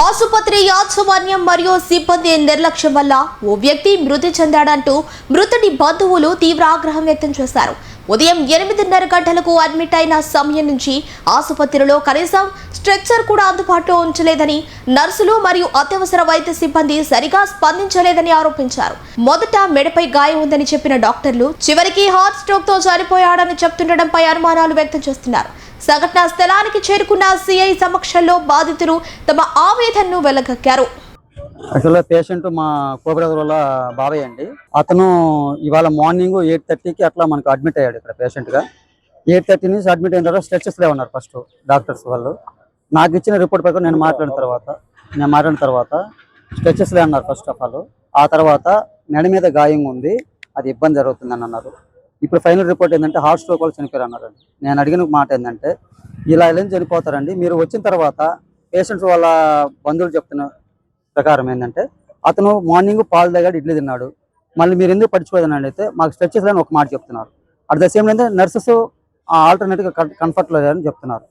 ఆసుపత్రి యాజమాన్యం మరియు సిబ్బంది నిర్లక్ష్యం వల్ల ఓ వ్యక్తి మృతి చెందాడంటూ మృతుడి బంధువులు తీవ్ర ఆగ్రహం వ్యక్తం చేశారు. ఉదయం 8:30 గంటలకు అడ్మిట్ అయిన సమయం నుంచి ఆసుపత్రిలో కనీసం స్ట్రెచ్చర్ కూడా అందుబాటులో ఉంచలేదని, నర్సులు మరియు అత్యవసర వైద్య సిబ్బంది సరిగా స్పందించలేదని ఆరోపించారు. మొదట మెడపై గాయం ఉందని చెప్పిన డాక్టర్లు చివరికి హార్ట్ స్ట్రోక్ తో చనిపోయాడని చెప్తుండటంపై అనుమానాలు వ్యక్తం చేస్తున్నారు. సంఘటనా స్థలానికి చేరుకున్న సిఐ సమక్షంలో బాధితులు తమ ఆవేదనను వెల్లగక్కారు. యాక్చువల్గా పేషెంట్ మా కోబ్రదర్ వల్ల బాబాయ్ అండి. అతను ఇవాళ మార్నింగ్ 8:30కి అట్లా మనకు అడ్మిట్ అయ్యాడు ఇక్కడ పేషెంట్గా. 8:30 నుంచి అడ్మిట్ అయిన తర్వాత స్ట్రెచెస్లో ఉన్నారు ఫస్ట్ డాక్టర్స్ వాళ్ళు. నాకు ఇచ్చిన రిపోర్ట్ ప్రకారం నేను మాట్లాడిన తర్వాత స్ట్రెచెస్లో అన్నారు ఫస్ట్ ఆఫ్ ఆల్. ఆ తర్వాత మెడ మీద గాయం ఉంది, అది ఇబ్బంది జరుగుతుందని అన్నారు. ఇప్పుడు ఫైనల్ రిపోర్ట్ ఏంటంటే హార్ట్ స్ట్రోక్ వాళ్ళు చనిపోయారు అన్నారండి. నేను అడిగిన మాట ఏంటంటే ఇలా చనిపోతారండి, మీరు వచ్చిన తర్వాత పేషెంట్స్ వాళ్ళ బంధువులు చెప్తున్న ప్రకారం ఏంటంటే అతను మార్నింగ్ పాలు తాగాడు, ఇడ్లీ తిన్నాడు, మళ్ళీ మీరు ఎందుకు పట్టించుకోదని అయితే మాకు స్ట్రెచెస్ అని ఒక మాట చెప్తున్నారు. అట్ ద సేమ్ ఏంటంటే నర్సెస్ ఆల్టర్నేట్గా కంఫర్ట్లో లేదని చెప్తున్నారు.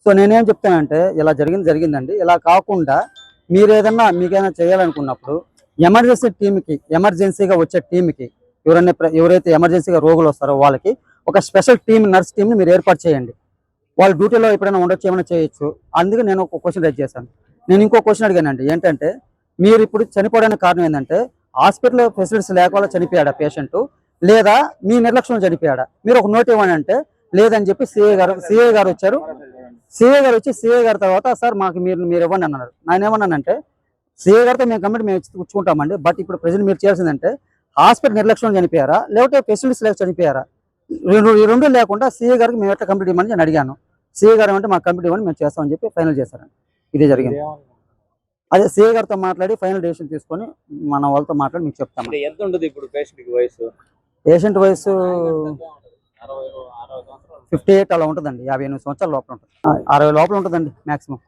సో నేనేం చెప్తానంటే ఇలా జరిగిందండి. ఇలా కాకుండా మీరు మీకేదైనా చేయాలనుకున్నప్పుడు ఎమర్జెన్సీగా వచ్చే టీంకి ఎవరైతే ఎమర్జెన్సీగా రోగులు వస్తారో వాళ్ళకి ఒక స్పెషల్ నర్స్ టీంని మీరు ఏర్పాటు చేయండి. వాళ్ళ డ్యూటీలో ఎప్పుడైనా ఉండొచ్చు, ఏమైనా చేయొచ్చు. అందుకే నేను ఒక క్వశ్చన్ రైజ్ చేశాను. నేను ఇంకో క్వశ్చన్ అడిగానండి, ఏంటంటే మీరు ఇప్పుడు చనిపోవడానికి కారణం ఏంటంటే హాస్పిటల్లో ఫెసిలిటీస్ లేకపోతే చనిపోయాడా పేషెంట్, లేదా మీ నిర్లక్ష్యం చనిపోయాడా? మీరు ఒక నోట్ ఇవ్వండి అంటే లేదని చెప్పి సిఐ గారు వచ్చారు. సిఐ గారి తర్వాత సార్ మాకు మీరు ఇవ్వండి అన్నారు. నేనేమన్నానంటే సిఐ గారితో మేము కమిటీ మేము ఇచ్చుకుంటామండి, బట్ ఇప్పుడు ప్రజెంట్ మీరు చేయాల్సిందంటే హాస్పిటల్ నిర్లక్ష్యం చనిపోయారా లేకపోతే ఫెసిలిటీస్ లేక చనిపోయారా, ఈ రెండు లేకుండా సిఐ గారికి మేము ఎట్లా కంప్లీట్ ఇవ్వమని నేను అడిగాను. సిఐ గారు అంటే మాకు కంప్లీట్ ఇవ్వని మేము చేస్తామని చెప్పి ఫైనల్ చేశారండి. ఇదే జరిగింది. అదే సిఐ గారితో మాట్లాడి ఫైనల్ డెసిషన్ తీసుకొని మన వాళ్ళతో మాట్లాడి మీకు చెప్తాము. ఎంత ఉంటుంది ఇప్పుడు పేషెంట్ వయసు 58 అలా ఉంటుందండి. 58 సంవత్సరాల లోపల ఉంటుంది, 60 లోపల ఉంటుందండి మ్యాక్సిమం.